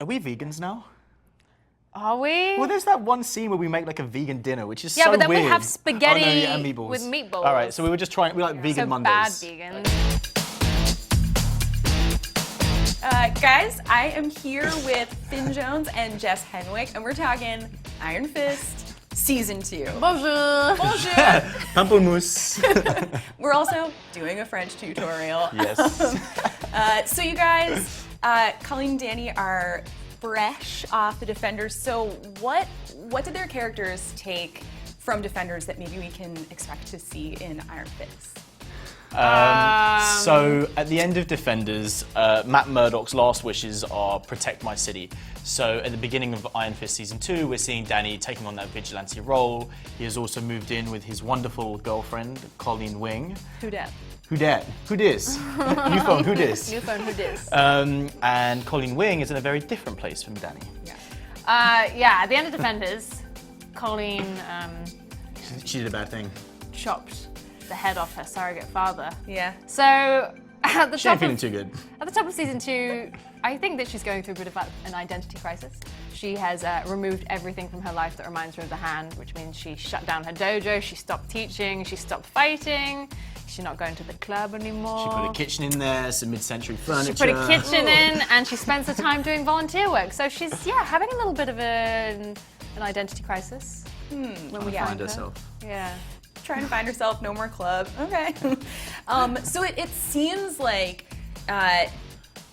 Are we vegans now? Are we? Well, there's that one scene where we make like a vegan dinner, which is so yeah, weird. but then we have spaghetti oh, no, yeah, and meatballs. with meatballs. All right, so we were just trying. We like vegan Mondays. Bad vegans. Guys, I am here with Finn Jones and Jess Henwick, and we're talking Iron Fist Season 2. Bonjour. Bonjour. Pamplemousse. We're also doing a French tutorial. Yes. So you guys, Colleen and Danny are fresh off the Defenders. So what did their characters take from Defenders that maybe we can expect to see in Iron Fist? So at the end of Defenders, Matt Murdock's last wishes are protect my city. So at the beginning of Iron Fist Season 2, we're seeing Danny taking on that vigilante role. He has also moved in with his wonderful girlfriend, Colleen Wing. Who dat? Who dat? Who dis? New phone, who dis? New phone, who dis? And Colleen Wing is in a very different place from Danny. Yeah, at the end of Defenders, Colleen She did a bad thing. chopped the head off her surrogate father. Yeah. So at the She ain't top feeling of, too good. at the top of Season 2, I think that she's going through a bit of an identity crisis. She has removed everything from her life that reminds her of the Hand, which means she shut down her dojo, she stopped teaching, she stopped fighting, she's not going to the club anymore. She put a kitchen in there, some mid-century furniture. She put a kitchen in, and she spends her time doing volunteer work. So she's, having a little bit of an identity crisis. When we find herself. Yeah. Trying to find herself, no more club. Okay. So it seems like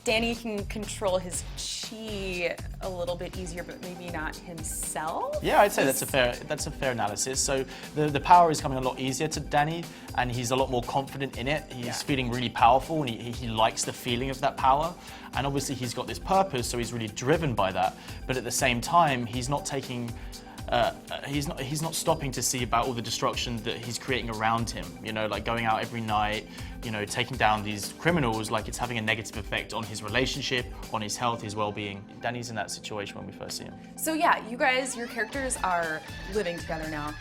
Danny can control his chi a little bit easier, but maybe not himself. Yeah, I'd say that's a fair analysis. So the power is coming a lot easier to Danny, and he's a lot more confident in it. He's feeling really powerful, and he likes the feeling of that power. And obviously he's got this purpose, so he's really driven by that. But at the same time, he's not taking. He's not stopping to see about all the destruction that he's creating around him. You know, like going out every night, you know, taking down these criminals, like it's having a negative effect on his relationship, on his health, his well-being. Danny's in that situation when we first see him. So yeah, you guys, your characters are living together now.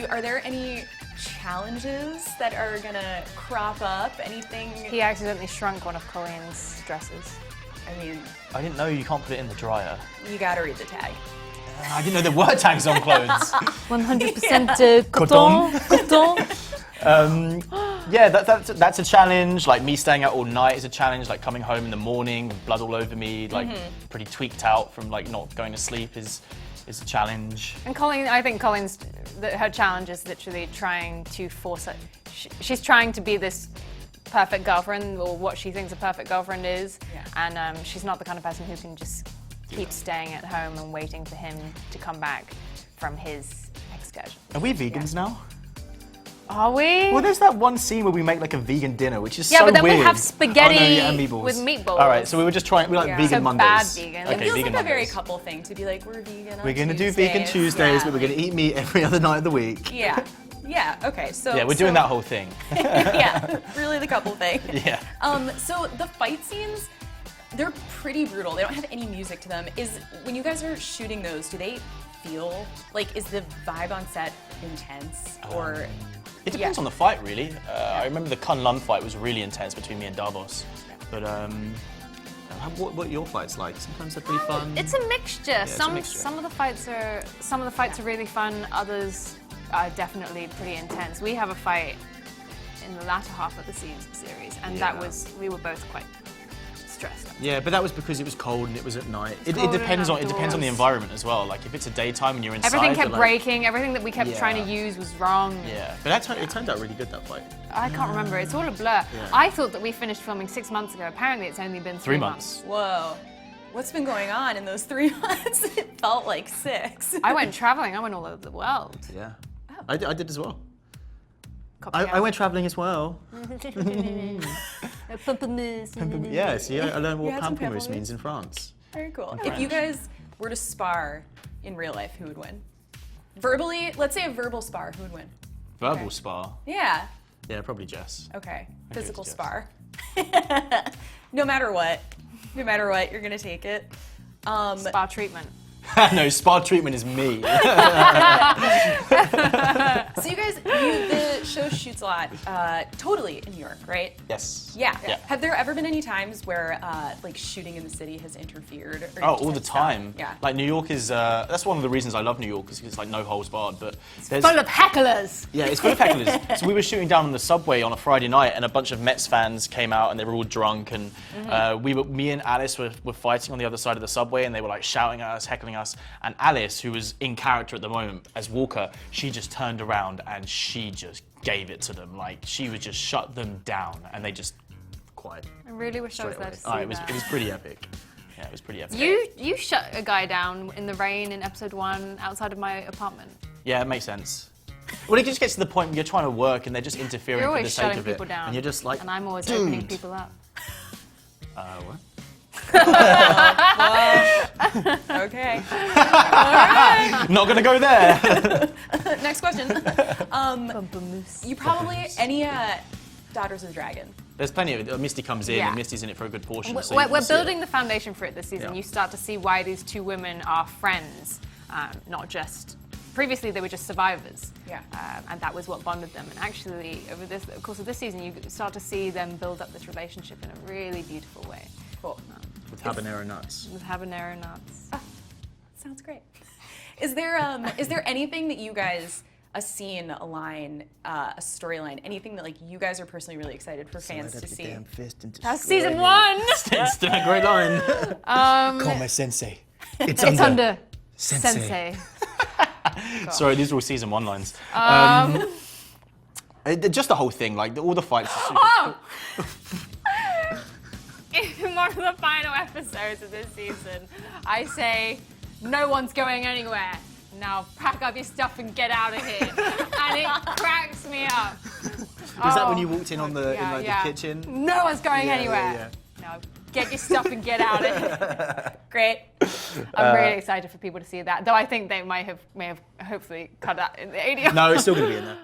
Are there any challenges that are gonna crop up? Anything? He accidentally shrunk one of Colleen's dresses. I mean, I didn't know you can't put it in the dryer. you gotta read the tag. I didn't know there were tags on clothes. 100% coton. Yeah, that's a challenge. Like me staying out all night is a challenge. Like coming home in the morning with blood all over me, like pretty tweaked out from like not going to sleep is a challenge. And Colleen, I think her challenge is literally trying to force her. She's trying to be this perfect girlfriend, or what she thinks a perfect girlfriend is, and she's not the kind of person who can just keep staying at home and waiting for him to come back from his excursion. Are we vegans now? Are we? Well, there's that one scene where we make like a vegan dinner, which is so but then weird. we have spaghetti oh, no, yeah, and meatballs. with meatballs. All right, so we were just trying. We like vegan So Mondays. bad vegan. It feels vegan like a very Mondays. couple thing to be like, we're vegan on We're gonna do Tuesdays. vegan Tuesdays, but we're gonna eat meat every other night of the week. Yeah. Yeah, okay, so... Yeah, we're doing that whole thing. Yeah, really the couple thing. Yeah. So the fight scenes, they're pretty brutal. They don't have any music to them. When you guys are shooting those, do they feel, like, is the vibe on set intense, or... It depends on the fight, really. I remember the Kunlun fight was really intense between me and Davos. But what are your fights like? Sometimes they're pretty fun. It's a mixture. it's a mixture. Some of the fights are really fun. Others are definitely pretty intense. We have a fight in the latter half of the series, and we were both quite stressed. Yeah, but that was because it was cold and it was at night. It cold depends and on the environment as well. Like if it's a daytime and you're inside, Everything kept like, breaking. Everything that we kept trying to use was wrong. Yeah, but it turned out really good, that fight. I can't remember. It's all a blur. Yeah. I thought that we finished filming 6 months ago. Apparently, it's only been 3 months. Whoa. What's been going on in those 3 months? It felt like 6. I went traveling. I went all over the world. Yeah, I did as well. Copy I went traveling as well. Pamplemousse. Yeah, see, I learned You what had some pamplemousse pamplemousse? means in France. Very cool. In If you French. guys were to spar in real life, who would win? Verbally, let's say a verbal spar, who would win? Verbal spar. Yeah. Yeah, probably Jess. Okay. Okay, Physical it's spar. No matter what, you're gonna take it. Spa treatment. No, spa treatment is me. So you guys, the show shoots a lot, totally in New York, right? Yes. Yeah. Yeah. Have there ever been any times where like shooting in the city has interfered? Or you Oh, just all had the to stop? time. Yeah. Like New York is, that's one of the reasons I love New York, because it's like no holds barred. But there's, Full of hecklers. yeah, it's full of hecklers. So we were shooting down on the subway on a Friday night, and a bunch of Mets fans came out, and they were all drunk, and me and Alice were fighting on the other side of the subway, and they were like shouting at us, heckling us. And Alice, who was in character at the moment as Walker, she just turned around and she just gave it to them. Like she would just shut them down, and they just quiet. I really wish I was there to see It was that. pretty epic. Yeah, it was pretty epic. You shut a guy down in the rain in episode 1 outside of my apartment. Yeah, it makes sense. Well, it just gets to the point where you're trying to work and they're just interfering You're for the always sake shutting of it, people down. and you're just like, And I'm always dude. opening people up. What? Okay. Not gonna go there. Next question. You probably any Daughters of the Dragon? There's plenty of it. Misty comes in, Yeah. and Misty's in it for a good portion. We're, so you can see building it. the foundation for it this season. Yeah. You start to see why these two women are friends, not just. Previously, they were just survivors, Yeah. And that was what bonded them. And actually, over the course of this season, you start to see them build up this relationship in a really beautiful way. Cool. with habanero nuts. With habanero nuts. Sounds great. Is there anything that you guys, a scene, a line, a storyline, anything that like you guys are personally really excited for fans to see? That's season 1. It's a great line. Call my sensei. It's under Sensei. Sensei. Sorry, these are all season 1 lines. Just the whole thing, like all the fights. Are super In one of the final episodes of this season, I say, no one's going anywhere. Now pack up your stuff and get out of here. And it cracks me up. Was that when you walked in on the Yeah, in yeah. the kitchen? No one's going Yeah, anywhere. yeah. Now get your stuff and get out of here. Great. I'm really excited for people to see that. Though I think they may have hopefully cut that in the ADR. No, it's still going to be in there.